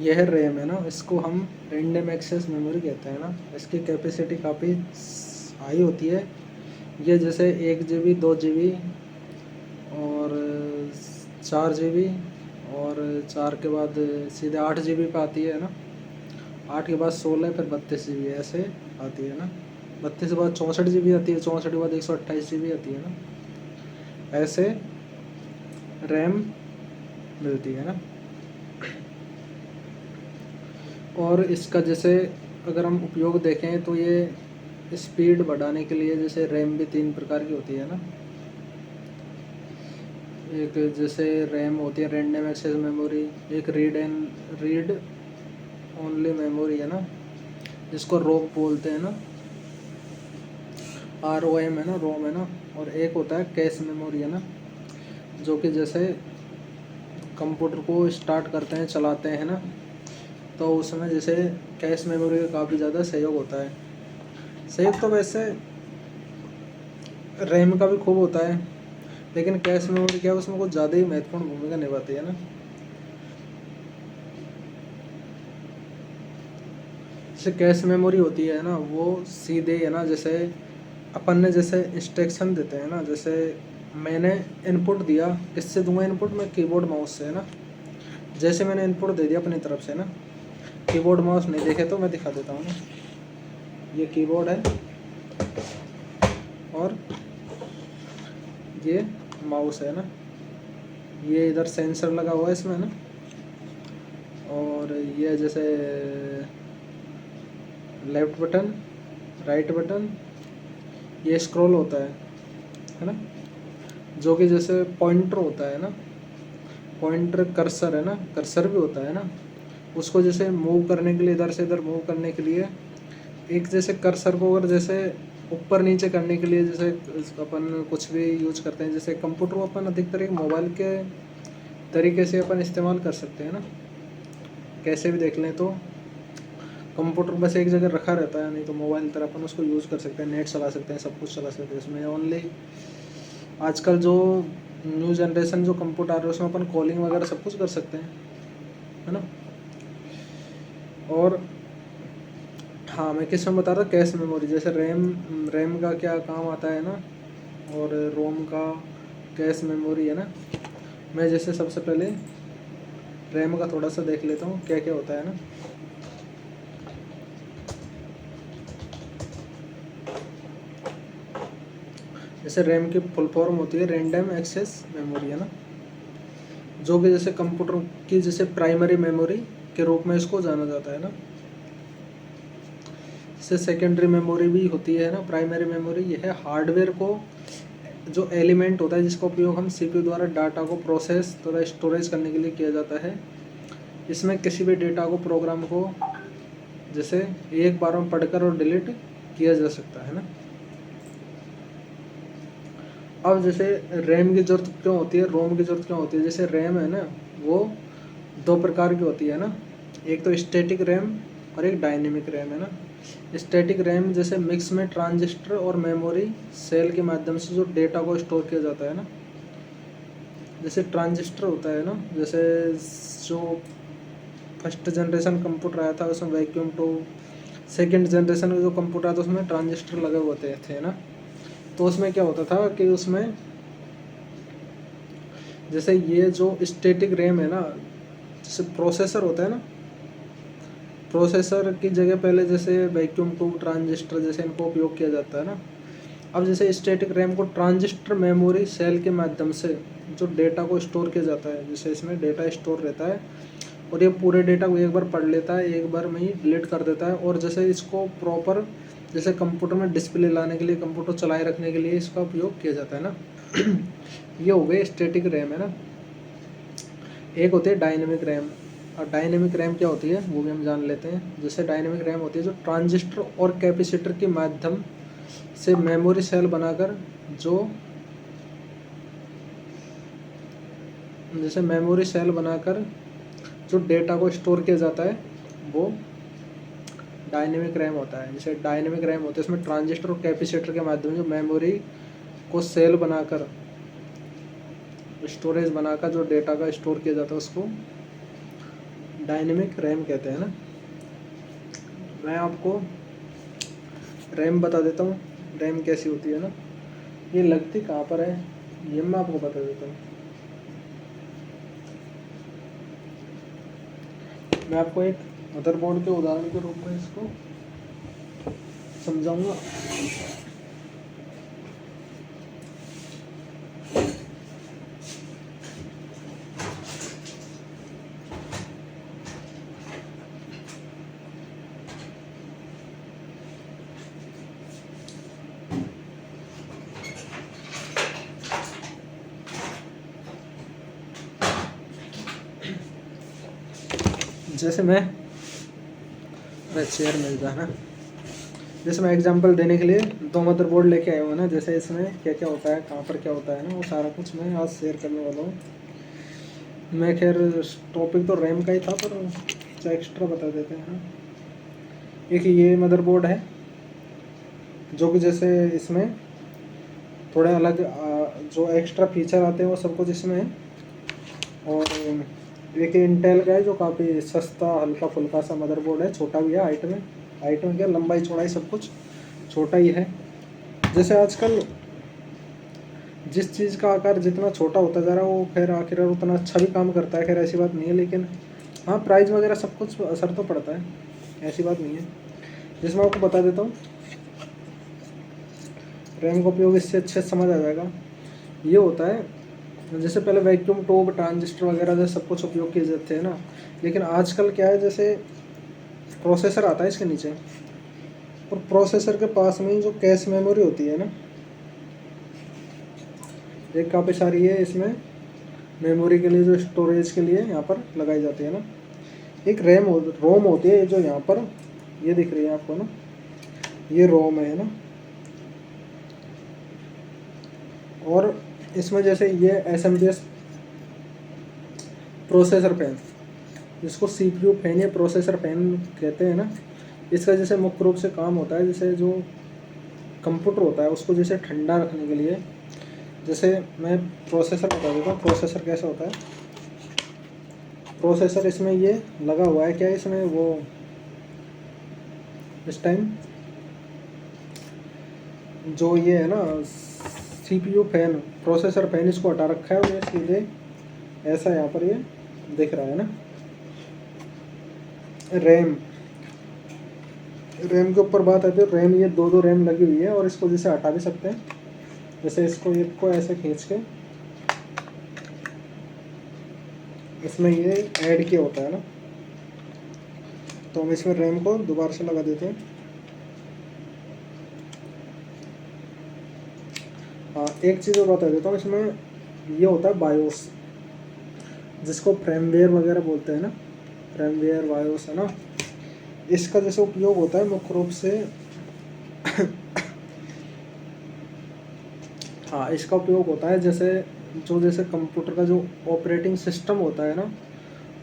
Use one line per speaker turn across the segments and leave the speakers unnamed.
यह रैम है ना, इसको हम रैंडम एक्सेस मेमोरी कहते हैं ना। इसकी कैपेसिटी काफ़ी हाई होती है। ये जैसे 1 GB 2 GB और 4 GB और 4 के बाद सीधे 8 GB पे आती है ना। 8 के बाद 16 फिर 32 GB ऐसे आती है ना। 32 के बाद 64 GB आती है, 64 के बाद 128 GB आती है ना। ऐसे रैम मिलती है ना। और इसका जैसे अगर हम उपयोग देखें तो ये स्पीड बढ़ाने के लिए जैसे रैम भी 3 प्रकार की होती है ना। एक जैसे रैम होती है रैंडम एक्सेस मेमोरी, एक रीड ओनली मेमोरी है ना, जिसको रोम बोलते हैं ना, ROM है ना, रोम है ना। और एक होता है कैश मेमोरी है ना, जो कि जैसे कंप्यूटर को स्टार्ट करते हैं चलाते हैं ना, तो उसमें जैसे कैश मेमोरी का काफ़ी ज़्यादा सहयोग होता है। सहयोग तो वैसे रैम का भी खूब होता है, लेकिन कैश मेमोरी क्या है, उसमें कुछ ज़्यादा ही महत्वपूर्ण भूमिका निभाती है ना। जैसे कैश मेमोरी होती है ना, वो सीधे है ना, जैसे अपन ने जैसे इंस्ट्रक्शन देते हैं ना, जैसे मैंने इनपुट दिया, किससे दूंगा इनपुट, मैं कीबोर्ड माउस से है ना। जैसे मैंने इनपुट दे दिया अपनी तरफ से ना, कीबोर्ड माउस नहीं देखे तो मैं दिखा देता हूँ ना। ये कीबोर्ड है और ये माउस है ना, ये इधर सेंसर लगा हुआ है इसमें ना। और ये जैसे लेफ्ट बटन, राइट बटन, ये स्क्रॉल होता है ना, जो कि जैसे पॉइंटर होता है ना, पॉइंटर कर्सर है ना, कर्सर भी होता है ना। उसको जैसे मूव करने के लिए, इधर से इधर मूव करने के लिए, एक जैसे कर्सर को अगर जैसे ऊपर नीचे करने के लिए जैसे अपन कुछ भी यूज करते हैं, जैसे कंप्यूटर को अपन अधिकतर एक मोबाइल के तरीके से अपन इस्तेमाल कर सकते हैं ना। कैसे भी देख लें तो कंप्यूटर बस एक जगह रखा रहता है, नहीं तो मोबाइल तरह अपन उसको यूज़ कर सकते हैं, नेट चला सकते हैं, सब कुछ चला सकते हैं इसमें। ओनली आजकल जो न्यू जनरेशन जो कंप्यूटर आ रहे हैं उसमें अपन कॉलिंग वगैरह सब कुछ कर सकते हैं, है ना। और हाँ, मैं किस में बता रहा था, कैश मेमोरी, जैसे रैम का क्या काम आता है ना, और रोम का कैश मेमोरी है ना। मैं जैसे सबसे पहले रैम का थोड़ा सा देख लेता हूँ क्या क्या होता है ना। जैसे रैम की फुल फॉर्म होती है रैंडम एक्सेस मेमोरी है ना, जो कि जैसे कंप्यूटर की जैसे प्राइमरी मेमोरी के रूप में इसको जाना जाता है ना। जैसे सेकेंडरी मेमोरी भी होती है ना। प्राइमरी मेमोरी यह है हार्डवेयर को जो एलिमेंट होता है जिसका उपयोग हम CPU द्वारा डाटा को प्रोसेस तथा स्टोरेज करने के लिए किया जाता है। इसमें किसी भी डेटा को, प्रोग्राम को जैसे एक बार में पढ़कर और डिलीट किया जा सकता है ना। अब जैसे रैम की ज़रूरत क्यों होती है, रोम की ज़रूरत क्यों होती है। जैसे रैम है ना, वो 2 प्रकार की होती है ना, एक तो स्टैटिक रैम और एक डायनेमिक रैम है ना। स्टैटिक रैम जैसे मिक्स में ट्रांजिस्टर और मेमोरी सेल के माध्यम से जो डेटा को स्टोर किया जाता है ना। जैसे ट्रांजिस्टर होता है ना, जैसे जो फर्स्ट जनरेशन कंप्यूटर आया था उसमें वैक्यूम ट्यूब, सेकंड जनरेशन का जो कंप्यूटर आया था उसमें ट्रांजिस्टर लगे होते थे ना। तो उसमें क्या होता था कि उसमें जैसे ये जो स्टैटिक रैम है ना, जैसे प्रोसेसर होता है ना, प्रोसेसर की जगह पहले जैसे वैक्यूम ट्यूब, ट्रांजिस्टर जैसे इनको उपयोग किया जाता है ना। अब जैसे स्टैटिक रैम को ट्रांजिस्टर मेमोरी सेल के माध्यम से जो डेटा को स्टोर किया जाता है, जैसे इसमें डेटा स्टोर रहता है और ये पूरे डेटा को एक बार पढ़ लेता है, एक बार में ही डिलीट कर देता है। और जैसे इसको प्रॉपर जैसे कंप्यूटर में डिस्प्ले लाने के लिए, कंप्यूटर चलाए रखने के लिए इसका उपयोग किया जाता है ना। ये हो गए स्टैटिक रैम है ना। एक होती है डायनेमिक रैम। और डायनेमिक रैम क्या होती है वो भी हम जान लेते हैं। जैसे डायनेमिक रैम होती है जो ट्रांजिस्टर और कैपेसिटर के माध्यम से मेमोरी सेल बनाकर जो जैसे मेमोरी सेल बनाकर जो डेटा को स्टोर किया जाता है वो डायनेमिक रैम होता है। जैसे डायनेमिक रैम होता है इसमें ट्रांजिस्टर और कैपेसिटर के माध्यम से जो मेमोरी को सेल बनाकर, स्टोरेज बनाकर जो डेटा का स्टोर किया जाता है उसको डायनेमिक रैम कहते हैं ना। मैं आपको रैम बता देता हूँ, रैम कैसी होती है ना। ये लगती कहाँ पर है ये मैं आपको बता देता हूँ। मैं आपको एक मदरबोर्ड के उदाहरण के रूप में इसको समझाऊंगा। जैसे मैं चेयर मिलता है ना, जैसे मैं एग्जांपल देने के लिए 2 मदरबोर्ड लेके आया हूँ ना। जैसे इसमें क्या क्या होता है, कहाँ पर क्या होता है ना, वो सारा कुछ मैं आज शेयर करने वाला हूँ। मैं खैर टॉपिक तो रैम का ही था, पर जो एक्स्ट्रा बता देते हैं ना। एक ये मदरबोर्ड है जो कि जैसे इसमें थोड़े अलग जो एक्स्ट्रा फीचर आते हैं वो सब कुछ इसमें है। और एक इंटेल का है जो काफ़ी सस्ता हल्का फुल्का सा मदरबोर्ड है, छोटा भी है हाइट में क्या लंबाई चौड़ाई सब कुछ छोटा ही है। जैसे आजकल जिस चीज़ का आकार जितना छोटा होता जा रहा है वो फिर आखिर उतना अच्छा भी काम करता है। खैर ऐसी बात नहीं है, लेकिन हाँ प्राइस वगैरह सब कुछ असर तो पड़ता है, ऐसी बात नहीं है। जिसमें आपको बता देता हूँ, रैम का उपयोग इससे अच्छे से समझ आ जाएगा। ये होता है जैसे पहले वैक्यूम ट्यूब ट्रांजिस्टर वगैरह जैसे सब कुछ उपयोग किए जाते हैं ना, लेकिन आजकल क्या है, जैसे प्रोसेसर आता है इसके नीचे, और प्रोसेसर के पास में जो कैश मेमोरी होती है ना, एक काफ़ी सारी है इसमें मेमोरी के लिए, जो स्टोरेज के लिए यहाँ पर लगाई जाती है ना। एक रोम होती है जो यहाँ पर ये दिख रही है आपको ना, ये रोम है ना। और इसमें जैसे ये SMPS प्रोसेसर फैन, जिसको CPU फैन या प्रोसेसर फैन कहते हैं ना, इसका जैसे मुख्य रूप से काम होता है, जैसे जो कंप्यूटर होता है उसको जैसे ठंडा रखने के लिए। जैसे मैं प्रोसेसर बता देता हूँ, प्रोसेसर कैसा होता है। प्रोसेसर इसमें ये लगा हुआ है, क्या इसमें वो इस टाइम जो ये है ना CPU फैन, प्रोसेसर फैन, इसको हटा रखा है और ये सीधे ऐसा यहाँ पर ये दिख रहा है ना। रैम के ऊपर बात आती है, रैम ये दो रैम लगी हुई है और इसको जैसे हटा भी सकते हैं। जैसे इसको ऐसे खींच के इसमें ये ऐड किया होता है ना, तो हम इसमें रैम को दोबारा से लगा देते हैं। हाँ एक चीज़ और बता देता हूँ, इसमें ये होता है बायोस, जिसको फ्रेमवेयर वगैरह बोलते हैं ना, फ्रेमवेयर बायोस है ना। इसका जैसे उपयोग होता है मुख्य रूप से हाँ इसका उपयोग होता है जैसे कंप्यूटर का जो ऑपरेटिंग सिस्टम होता है ना,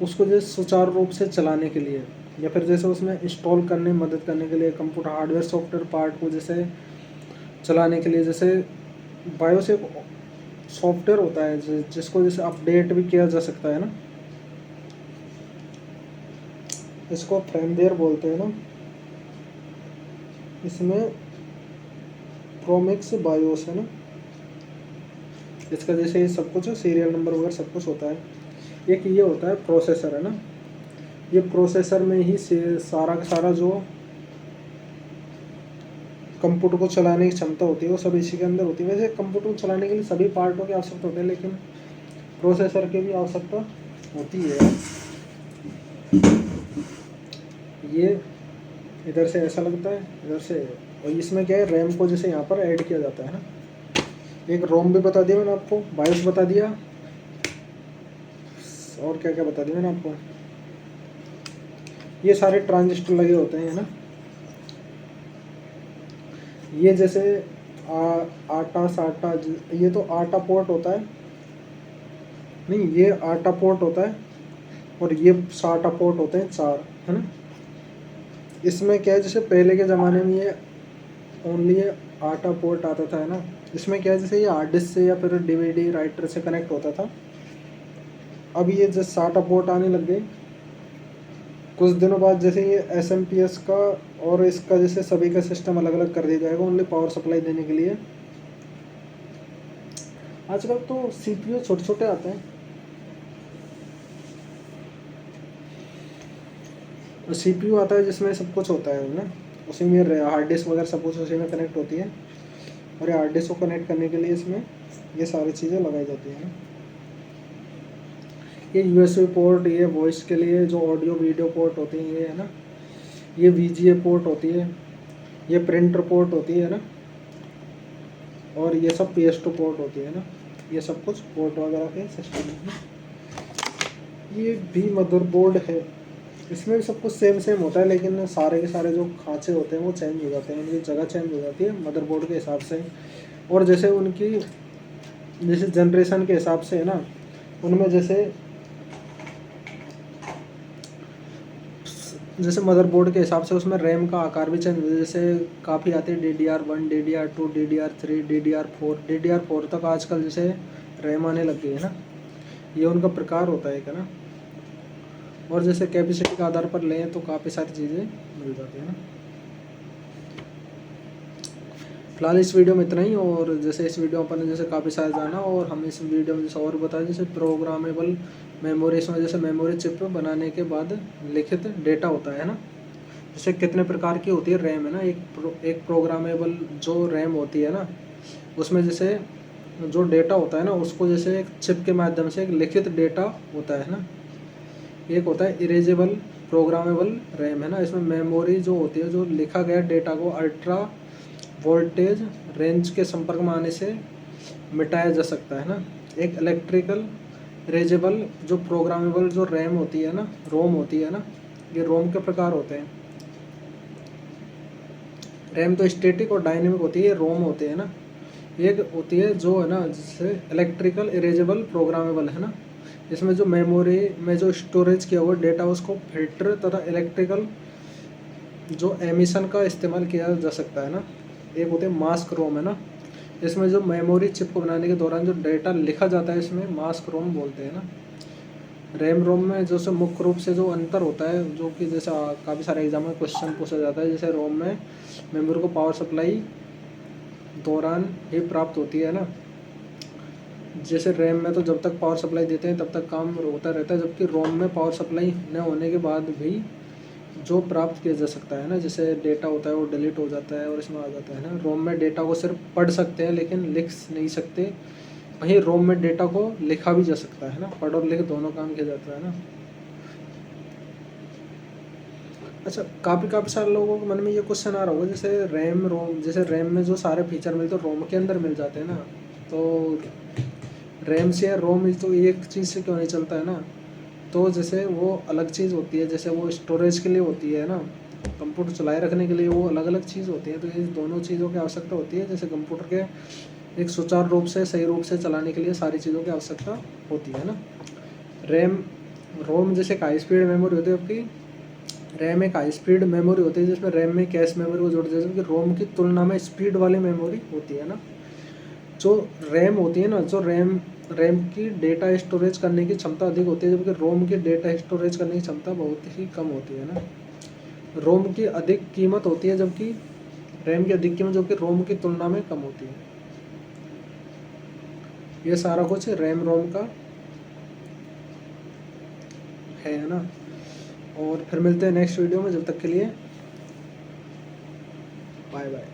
उसको जैसे सुचारू रूप से चलाने के लिए, या फिर जैसे उसमें इंस्टॉल करने में मदद करने के लिए, कंप्यूटर हार्डवेयर सॉफ्टवेयर पार्ट को जैसे चलाने के लिए, जैसे बायोस एक सॉफ्टवेयर होता है जिसको जैसे अपडेट भी किया जा सकता है ना, इसको फर्मवेयर बोलते हैं ना। इसमें प्रोमिक्स बायोस है ना, इसका जैसे सब कुछ सीरियल नंबर वगैरह सब कुछ होता है। एक ये होता है प्रोसेसर है ना, ये प्रोसेसर में ही से सारा का सारा जो कंप्यूटर को चलाने की क्षमता होती है वो सब इसी के अंदर होती है। वैसे कंप्यूटर को चलाने के लिए सभी पार्टों की आवश्यकता होती है, लेकिन प्रोसेसर की भी आवश्यकता होती है। ये इधर से ऐसा लगता है, इधर से, और इसमें क्या है, रैम को जैसे यहाँ पर ऐड किया जाता है ना। एक रोम भी बता दिया मैंने आपको, बायोस बता दिया, और क्या क्या बता दिया मैंने आपको। ये सारे ट्रांजिस्टर लगे होते हैं ना। ये जैसे आटा साटा, ये तो आटा पोर्ट होता है, नहीं ये आटा पोर्ट होता है, और ये साटा पोर्ट होते हैं 4 है ना। इसमें क्या है, जैसे पहले के ज़माने में ये ओनली आटा पोर्ट आता था है ना। इसमें क्या है, जैसे ये हार्ड डिस्क से या फिर DVD राइटर से कनेक्ट होता था। अब ये जैसे साटा पोर्ट आने लग गए, कुछ दिनों बाद जैसे ये SMPS का और इसका जैसे सभी का सिस्टम अलग अलग कर दिया जाएगा ओनली पावर सप्लाई देने के लिए। आजकल तो CPU छोटे छोटे आते हैं, तो CPU आता है जिसमें सब कुछ होता है ना, उसी में हार्ड डिस्क वगैरह सब कुछ उसी में कनेक्ट होती है, और ये हार्ड डिस्क को कनेक्ट करने के लिए इसमें ये सारी चीज़ें लगाई जाती हैं। ये USB पोर्ट, ये वॉइस के लिए जो ऑडियो वीडियो पोर्ट होती है ये है ना, ये VGA पोर्ट होती है, ये प्रिंटर पोर्ट होती है ना, और ये सब PS2 पोर्ट होती है ना, ये सब कुछ पोर्ट वगैरह के सिस्टम है। ये भी मदरबोर्ड है, इसमें भी सब कुछ सेम सेम होता है, लेकिन सारे के सारे जो खांचे होते हैं वो चेंज हो जाते हैं, उनकी जगह चेंज हो जाती है मदरबोर्ड के हिसाब से, और जैसे उनकी जैसे जनरेशन के हिसाब से है ना, उनमें जैसे मदरबोर्ड के हिसाब से उसमें रैम का आकार भी चेंज होता है। जैसे काफ़ी आते हैं DDR1, DDR2, DDR3, DDR4, DDR4 तक आजकल जैसे रैम आने लग गई है ना, ये उनका प्रकार होता है क्या ना, और जैसे कैपेसिटी के आधार पर लें तो काफ़ी सारी चीज़ें मिल जाती है ना। फिलहाल इस वीडियो में इतना ही, और जैसे इस वीडियो अपन ने जैसे काफ़ी सारा जाना, और हम इस वीडियो में जैसे और बताया जैसे प्रोग्रामेबल मेमोरी, इसमें जैसे मेमोरी चिप बनाने के बाद लिखित डेटा होता है ना, जैसे कितने प्रकार की होती है रैम है ना, एक प्रोग्रामेबल जो रैम होती है ना, उसमें जैसे जो डेटा होता है ना उसको जैसे एक चिप के माध्यम से एक लिखित डेटा होता है ना, एक होता है इरेजेबल प्रोग्रामेबल रैम है ना, इसमें मेमोरी जो होती है जो लिखा गया डेटा को अल्ट्रा वोल्टेज रेंज के संपर्क में आने से मिटाया जा सकता है ना। एक इलेक्ट्रिकल इरेजेबल जो प्रोग्रामेबल जो रैम होती है ना, रोम होती है ना, ये रोम के प्रकार होते हैं। रैम तो स्टैटिक और डायनेमिक होती है, ये रोम होते हैं ना। एक होती है जो है ना जिससे इलेक्ट्रिकल इरेजेबल प्रोग्रामेबल है ना, इसमें जो मेमोरी में जो स्टोरेज किया हुआ डेटा उसको फिल्टर तथा इलेक्ट्रिकल जो एमिशन का इस्तेमाल किया जा सकता है ना। एक होते हैं मास्क रोम है ना, इसमें जो मेमोरी चिप को बनाने के दौरान जो डेटा लिखा जाता है इसमें मास्क रोम बोलते हैं ना। रैम रोम में जो मुख्य रूप से जो अंतर होता है, जो कि जैसे काफ़ी सारे एग्जाम में क्वेश्चन पूछा जाता है, जैसे रोम में मेमोरी को पावर सप्लाई दौरान ही प्राप्त होती है ना, जैसे रैम में तो जब तक पावर सप्लाई देते हैं तब तक काम होता रहता है, जबकि रोम में पावर सप्लाई न होने के बाद भी जो प्राप्त किया जा सकता है ना, जैसे डेटा होता है वो डिलीट हो जाता है और इसमें आ जाता है ना। रोम में डेटा को सिर्फ पढ़ सकते हैं लेकिन लिख नहीं सकते, वहीं रोम में डेटा को लिखा भी जा सकता है ना, पढ़ और लिख दोनों काम किया जाता है ना। अच्छा, काफ़ी सारे लोगों के मन में ये क्वेश्चन आ रहा होगा, जैसे रैम रोम, जैसे रैम में जो सारे फीचर मिलते हैं रोम के अंदर मिल जाते हैं ना, तो रैम से या रोम तो एक चीज़ से क्यों नहीं चलता है ना। तो जैसे वो अलग चीज़ होती है, जैसे वो स्टोरेज के लिए होती है ना, कंप्यूटर चलाए रखने के लिए वो अलग अलग चीज़ होती है, तो ये दोनों चीज़ों की आवश्यकता होती है। जैसे कंप्यूटर के एक सुचारू रूप से सही रूप से चलाने के लिए सारी चीज़ों की आवश्यकता होती है ना। रैम रोम जैसे एक हाई स्पीड मेमोरी होती है, जबकि रैम एक हाई स्पीड मेमोरी होती है जिसमें रैम में कैश मेमोरी को जोड़ दिया जाता है, जबकि रोम की तुलना में स्पीड वाली मेमोरी होती है ना। जो रैम होती है ना, जो रैम की डेटा स्टोरेज करने की क्षमता अधिक होती है, जबकि रोम की डेटा स्टोरेज करने की क्षमता बहुत ही कम होती है ना। रोम की अधिक कीमत होती है जबकि रैम की अधिक कीमत, जबकि रोम की तुलना में कम होती है। ये सारा कुछ रैम रोम का है ना। और फिर मिलते हैं नेक्स्ट वीडियो में, जब तक के लिए बाय बाय।